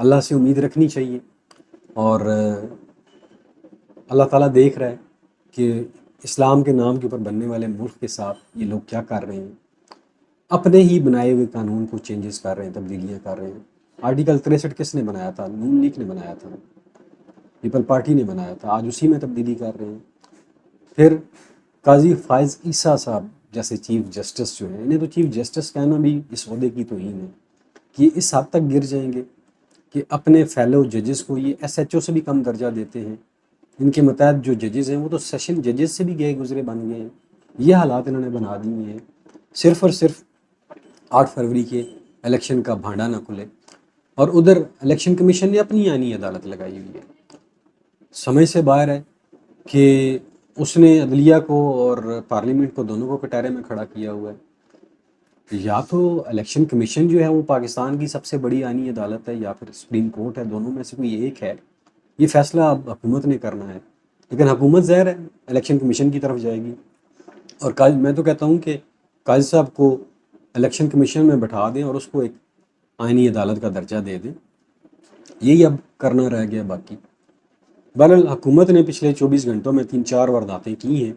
اللہ سے امید رکھنی چاہیے، اور اللہ تعالیٰ دیکھ رہا ہے کہ اسلام کے نام کے اوپر بننے والے ملک کے ساتھ یہ لوگ کیا کر رہے ہیں، اپنے ہی بنائے ہوئے قانون کو چینجز کر رہے ہیں، تبدیلیاں کر رہے ہیں۔ آرٹیکل 63 کس نے بنایا تھا؟ نون لیگ نے بنایا تھا، پیپل پارٹی نے بنایا تھا، آج اسی میں تبدیلی کر رہے ہیں۔ پھر قاضی فائز عیسیٰ صاحب جیسے چیف جسٹس جو ہیں، انہیں تو چیف جسٹس کہنا بھی اس عہدے کی توہین ہے کہ اس حد تک گر جائیں گے کہ اپنے فیلو ججز کو یہ ایس ایچ او سے بھی کم درجہ دیتے ہیں۔ ان کے متحد جو ججز ہیں وہ تو سیشن ججز سے بھی گئے گزرے بن گئے ہیں۔ یہ حالات انہوں نے بنا دیے ہیں صرف اور صرف 8 فروری کے الیکشن کا بھانڈا نہ کھلے، اور ادھر الیکشن کمیشن نے اپنی آئینی عدالت لگائی ہوئی ہے۔ سمجھ سے باہر ہے کہ اس نے عدلیہ کو اور پارلیمنٹ کو دونوں کو کٹہرے میں کھڑا کیا ہوا ہے۔ یا تو الیکشن کمیشن جو ہے وہ پاکستان کی سب سے بڑی آئینی عدالت ہے، یا پھر سپریم کورٹ ہے، دونوں میں سے کوئی ایک ہے۔ یہ فیصلہ اب حکومت نے کرنا ہے، لیکن حکومت ظاہر ہے الیکشن کمیشن کی طرف جائے گی، اور میں تو کہتا ہوں کہ قاضی صاحب کو الیکشن کمیشن میں بٹھا دیں اور اس کو ایک آئینی عدالت کا درجہ دے دیں۔ یہی اب کرنا رہ گیا باقی۔ بہرحال حکومت نے پچھلے 24 گھنٹوں میں 3-4 وارداتیں کی ہیں،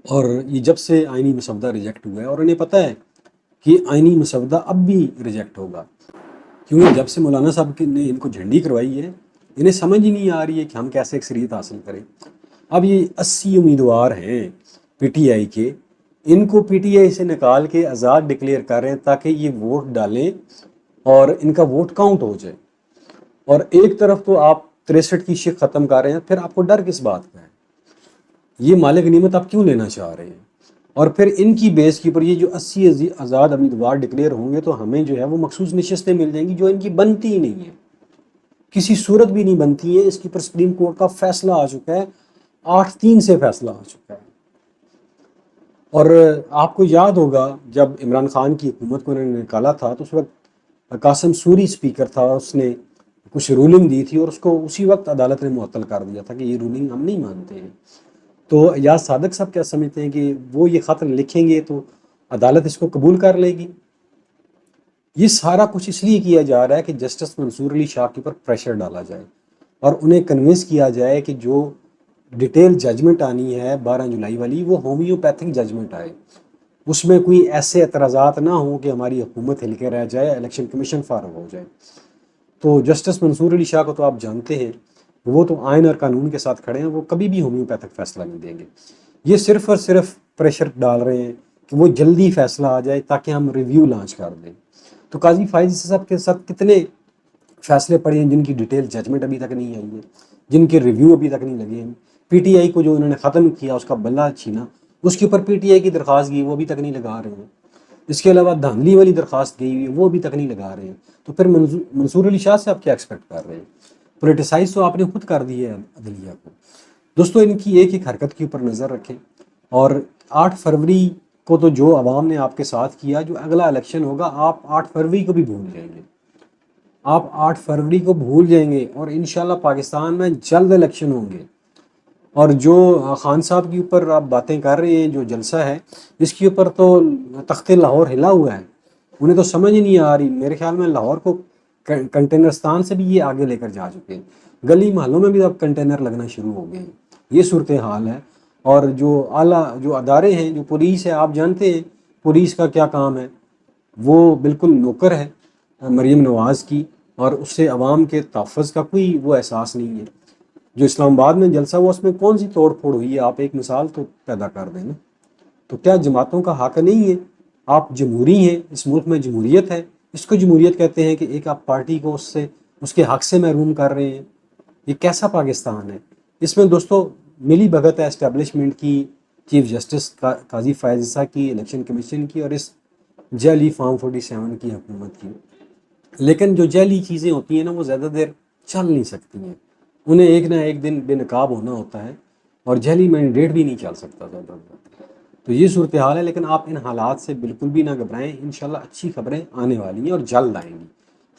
اور یہ جب سے آئینی مسودہ ریجیکٹ ہوا ہے، اور انہیں پتہ ہے کہ آئینی مسودہ اب بھی ریجیکٹ ہوگا، کیونکہ جب سے مولانا صاحب نے ان کو جھنڈی کروائی ہے، انہیں سمجھ ہی نہیں آ رہی ہے کہ ہم کیسے اکثریت حاصل کریں۔ اب یہ 80 امیدوار ہیں پی ٹی آئی کے، ان کو پی ٹی آئی سے نکال کے آزاد ڈکلیئر کر رہے ہیں تاکہ یہ ووٹ ڈالیں اور ان کا ووٹ کاؤنٹ ہو جائے۔ اور ایک طرف تو آپ 63 کی شک ختم کر رہے ہیں، پھر آپ کو ڈر کس بات کا ہے؟ یہ مال غنیمت آپ کیوں لینا چاہ رہے ہیں؟ اور پھر ان کی بیس کے اوپر یہ جو 80 آزاد امیدوار ڈکلیئر ہوں گے تو ہمیں جو ہے وہ مخصوص نشستیں مل جائیں گی جو ان کی بنتی ہی نہیں ہیں، کسی صورت بھی نہیں بنتی ہے۔ اس کے اوپر سپریم کورٹ کا فیصلہ آ چکا ہے، 8-3 سے فیصلہ آ چکا ہے۔ اور آپ کو یاد ہوگا جب عمران خان کی حکومت کو انہوں نے نکالا تھا تو اس وقت قاسم سوری اسپیکر تھا، اس نے کچھ رولنگ دی تھی اور اس کو اسی وقت عدالت نے معطل کر دیا تھا کہ یہ رولنگ ہم نہیں مانتے ہیں۔ تو ایاز صادق صاحب کیا سمجھتے ہیں کہ وہ یہ خط لکھیں گے تو عدالت اس کو قبول کر لے گی؟ یہ سارا کچھ اس لیے کیا جا رہا ہے کہ جسٹس منصور علی شاہ کے اوپر پریشر ڈالا جائے اور انہیں کنونس کیا جائے کہ جو ڈیٹیل ججمنٹ آنی ہے 12 جولائی والی وہ ہومیوپیتھک ججمنٹ آئے، اس میں کوئی ایسے اعتراضات نہ ہوں کہ ہماری حکومت ہل کے رہ جائے، الیکشن کمیشن فارغ ہو جائے۔ تو جسٹس منصور علی شاہ کو تو آپ جانتے ہیں، وہ تو آئین اور قانون کے ساتھ کھڑے ہیں، وہ کبھی بھی ہومیوپیتھک فیصلہ نہیں دیں گے۔ یہ صرف اور صرف پریشر ڈال رہے ہیں کہ وہ جلدی فیصلہ آ جائے تاکہ ہم ریویو لانچ کر دیں۔ تو قاضی فائز صاحب کے ساتھ کتنے فیصلے پڑے ہیں جن کی ڈیٹیل ججمنٹ ابھی تک نہیں آئی ہے، جن کے ریویو ابھی تک نہیں لگے ہیں۔ پی ٹی آئی کو جو انہوں نے ختم کیا، اس کا بلہ چھینا، اس کے اوپر پی ٹی آئی کی درخواست گئی، وہ ابھی تک نہیں لگا رہے ہیں۔ اس کے علاوہ دھاندلی والی درخواست گئی ہوئی ہے، وہ ابھی تک نہیں لگا رہے ہیں۔ تو پھر منصور علی شاہ سے آپ کیا ایکسپیکٹ کر رہے ہیں؟ پولیٹیسائز تو آپ نے خود کر دی ہے عدلیہ کو۔ دوستو ان کی ایک ایک حرکت کے اوپر نظر رکھیں، اور 8 فروری کو تو جو عوام نے آپ کے ساتھ کیا، جو اگلا الیکشن ہوگا آپ 8 فروری کو بھی بھول جائیں گے، آپ 8 فروری کو بھول جائیں گے، اور انشاءاللہ پاکستان میں جلد الیکشن ہوں گے۔ اور جو خان صاحب کے اوپر آپ باتیں کر رہے ہیں، جو جلسہ ہے اس کے اوپر تو تخت لاہور ہلا ہوا ہے، انہیں تو سمجھ ہی نہیں آ رہی۔ میرے خیال میں لاہور کو کنٹینرستان سے بھی یہ آگے لے کر جا چکے ہیں، گلی محلوں میں بھی اب کنٹینر لگنا شروع ہو گئے ہیں۔ یہ صورتحال ہے۔ اور جو اعلیٰ جو ادارے ہیں، جو پولیس ہے، آپ جانتے ہیں پولیس کا کیا کام ہے، وہ بالکل نوکر ہے مریم نواز کی، اور اس سے عوام کے تحفظ کا کوئی وہ احساس نہیں ہے۔ جو اسلام آباد میں جلسہ ہوا اس میں کون سی توڑ پھوڑ ہوئی ہے؟ آپ ایک مثال تو پیدا کر دیں نا۔ تو کیا جماعتوں کا حق نہیں ہے؟ آپ جمہوری ہیں، اس ملک میں جمہوریت ہے، اس کو جمہوریت کہتے ہیں کہ ایک آپ پارٹی کو اس کے حق سے محروم کر رہے ہیں۔ یہ کیسا پاکستان ہے؟ اس میں دوستو ملی بھگت ہے اسٹیبلشمنٹ کی، چیف جسٹس قاضی فائز عیسیٰ کی، الیکشن کمیشن کی، اور اس جعلی فارم 47 کی حکومت کی۔ لیکن جو جعلی چیزیں ہوتی ہیں نا وہ زیادہ دیر چل نہیں سکتی ہیں، انہیں ایک نہ ایک دن بے نقاب ہونا ہوتا ہے، اور جعلی مینڈیٹ بھی نہیں چل سکتا زیادہ دیر۔ تو یہ صورتحال ہے، لیکن آپ ان حالات سے بالکل بھی نہ گھبرائیں، انشاءاللہ اچھی خبریں آنے والی ہیں اور جلد آئیں گی۔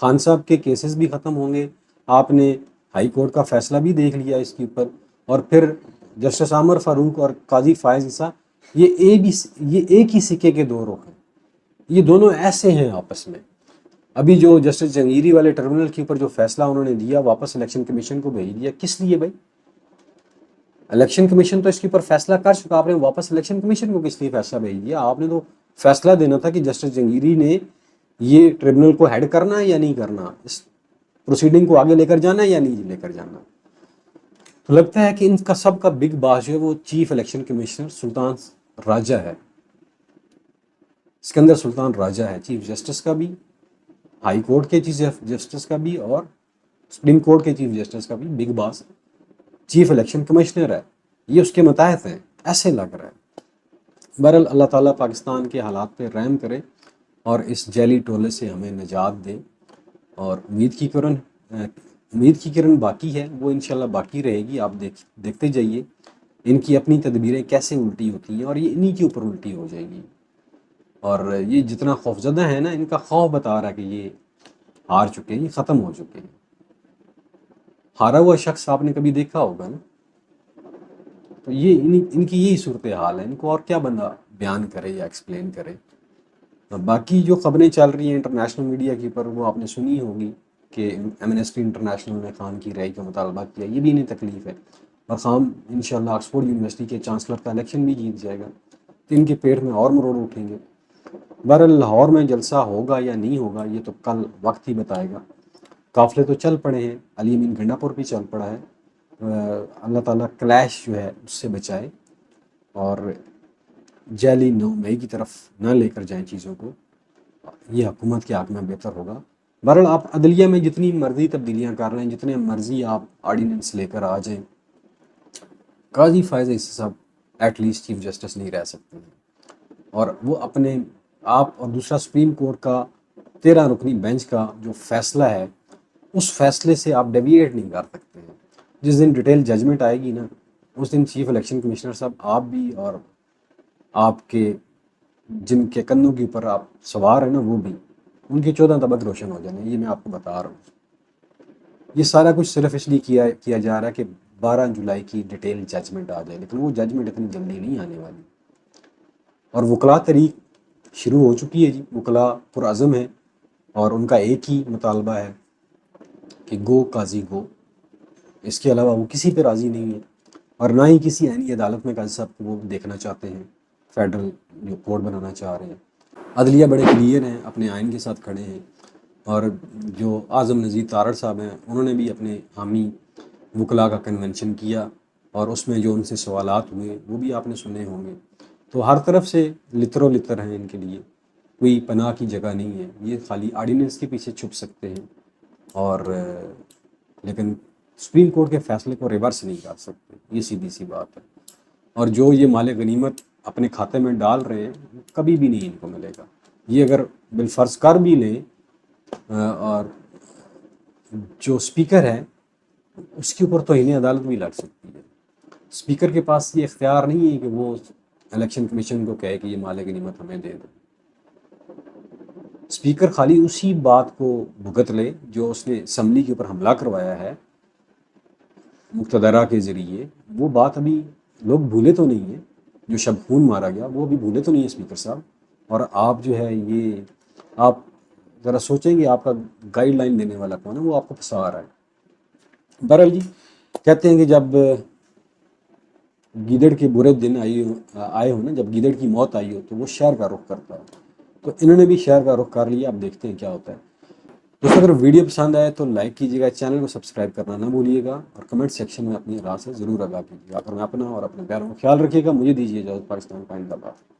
خان صاحب کے کیسز بھی ختم ہوں گے، آپ نے ہائی کورٹ کا فیصلہ بھی دیکھ لیا اس کے اوپر، اور پھر جسٹس عامر فاروق اور قاضی فائز عیسیٰ یہ ایک ہی سکے کے دو رخ ہیں، یہ دونوں ایسے ہیں آپس میں۔ ابھی جو جسٹس جہانگیری والے ٹرمینل کے اوپر جو فیصلہ انہوں نے دیا، واپس الیکشن کمیشن کو بھیج دیا، کس لیے بھائی؟ الیکشن کمیشن تو اس کے اوپر فیصلہ کر چکا، آپ نے واپس الیکشن کمیشن کو کس لیے فیصلہ بھیج دیا؟ آپ نے تو فیصلہ دینا تھا کہ جسٹس جہانگیری نے یہ ٹریبونل کو ہیڈ کرنا ہے یا نہیں کرنا، اس پروسیڈنگ کو آگے لے کر جانا ہے یا نہیں لے کر جانا۔ تو لگتا ہے کہ ان کا سب کا بگ باس جو ہے وہ چیف الیکشن کمشنر سلطان راجہ ہے، اسکندر سلطان راجہ ہے، چیف جسٹس کا بھی، ہائی کورٹ کے چیف جسٹس کا بھی، اور سپریم کورٹ کے چیف جسٹس کا بھی بگ باس چیف الیکشن کمشنر ہے۔ یہ اس کے متحد ہیں، ایسے لگ رہا ہے۔ بہرحال اللہ تعالیٰ پاکستان کے حالات پہ رحم کرے اور اس جیلی ٹولے سے ہمیں نجات دے، اور امید کی کرن باقی ہے، وہ انشاءاللہ باقی رہے گی۔ آپ دیکھتے جائیے ان کی اپنی تدبیریں کیسے الٹی ہوتی ہیں، اور یہ انہی کے اوپر الٹی ہو جائے گی۔ اور یہ جتنا خوفزدہ ہے نا، ان کا خوف بتا رہا ہے کہ یہ ہار چکے ہیں، یہ ختم ہو چکے ہیں۔ ہارا ہوا شخص آپ نے کبھی دیکھا ہوگا نا، تو یہ ان کی یہی صورتحال ہے، ان کو اور کیا بندہ بیان کرے یا ایکسپلین کرے۔ باقی جو خبریں چل رہی ہیں انٹرنیشنل میڈیا کے اوپر، وہ آپ نے سنی ہوگی کہ ایمنسٹی انٹرنیشنل نے خان کی رہائی کا مطالبہ کیا، یہ بھی انہیں تکلیف ہے، اور خان انشاءاللہ آکسفورڈ یونیورسٹی کے چانسلر کا الیکشن بھی جیت جائے گا، تو ان کے پیٹ میں اور مروڑ اٹھیں گے۔ بہرحال لاہور میں جلسہ ہوگا یا نہیں ہوگا یہ تو کل وقت ہی بتائے گا۔ قافلے تو چل پڑے ہیں، علی امین گنڈا پور بھی چل پڑا ہے۔ اللہ تعالیٰ کلیش جو ہے اس سے بچائے اور جیلی نو مئی کی طرف نہ لے کر جائیں چیزوں کو، یہ حکومت کے حق میں بہتر ہوگا۔ بہرحال آپ عدلیہ میں جتنی مرضی تبدیلیاں کر رہے ہیں، جتنے مرضی آپ آرڈیننس لے کر آ جائیں، قاضی فائز عیسی صاحب ایٹ لیسٹ چیف جسٹس نہیں رہ سکتے ہیں، اور وہ اپنے آپ اور دوسرا سپریم کورٹ کا 13 رکنی بینچ کا جو فیصلہ ہے، اس فیصلے سے آپ ڈیویٹ نہیں کر سکتے ہیں۔ جس دن ڈیٹیل ججمنٹ آئے گی نا، اس دن چیف الیکشن کمشنر صاحب، آپ بھی اور آپ کے جن کے کندھوں کے اوپر آپ سوار ہیں نا، وہ بھی، ان کے 14 طبق روشن ہو جانے، یہ میں آپ کو بتا رہا ہوں۔ یہ سارا کچھ صرف اس لیے کیا جا رہا ہے کہ 12 جولائی کی ڈیٹیل ججمنٹ آ جائے، لیکن وہ ججمنٹ اتنی جلدی نہیں آنے والی۔ اور وکلاء تحریک شروع ہو چکی ہے جی، وکلاء پرعزم ہیں، اور ان کا ایک ہی مطالبہ ہے کہ گو قاضی گو، اس کے علاوہ وہ کسی پہ راضی نہیں ہے، اور نہ ہی کسی عینی عدالت میں قاضی صاحب کو وہ دیکھنا چاہتے ہیں، فیڈرل جو کورٹ بنانا چاہ رہے ہیں۔ عدلیہ بڑے کلیئر ہیں، اپنے آئین کے ساتھ کھڑے ہیں، اور جو اعظم نذیر تارڑ صاحب ہیں، انہوں نے بھی اپنے حامی وکلاء کا کنونشن کیا، اور اس میں جو ان سے سوالات ہوئے وہ بھی آپ نے سنے ہوں گے۔ تو ہر طرف سے لتر و لتر ہیں ان کے لیے، کوئی پناہ کی جگہ نہیں ہے۔ یہ خالی آرڈیننس کے پیچھے چھپ سکتے ہیں، اور لیکن سپریم کورٹ کے فیصلے کو ریورس نہیں کر سکتے، یہ سیدھی سی بات ہے۔ اور جو یہ مال غنیمت اپنے کھاتے میں ڈال رہے ہیں، کبھی بھی نہیں ان کو ملے گا۔ یہ اگر بالفرض کر بھی لیں، اور جو سپیکر ہے اس کے اوپر تو انہیں عدالت بھی لڑ سکتی ہے۔ سپیکر کے پاس یہ اختیار نہیں ہے کہ وہ الیکشن کمیشن کو کہے کہ یہ مال غنیمت ہمیں دے دو۔ سپیکر خالی اسی بات کو بھگت لے جو اس نے اسمبلی کے اوپر حملہ کروایا ہے مقتدرہ کے ذریعے، وہ بات ابھی لوگ بھولے تو نہیں ہیں۔ جو شب خون مارا گیا وہ ابھی بھولے تو نہیں ہیں سپیکر صاحب۔ اور آپ جو ہے، یہ آپ ذرا سوچیں گے آپ کا گائیڈ لائن دینے والا کون ہے، وہ آپ کو پھنسا رہا ہے۔ بہرحال جی، کہتے ہیں کہ جب گیدڑ کے برے دن آئے ہو نا، جب گیدڑ کی موت آئی ہو تو وہ شہر کا رخ کرتا ہے، تو انہوں نے بھی شہر کا رخ کر لیا۔ اب دیکھتے ہیں کیا ہوتا ہے۔ دوستو اگر ویڈیو پسند آئے تو لائک کیجیے گا، چینل کو سبسکرائب کرنا نہ بھولیے گا، اور کمنٹ سیکشن میں اپنی رائے سے ضرور آگاہ کیجیے گا۔ اگر میں اپنا اور اپنے پیاروں کا خیال رکھیے گا، مجھے دیجیے اجازت۔ پاکستان کا زندہ باد۔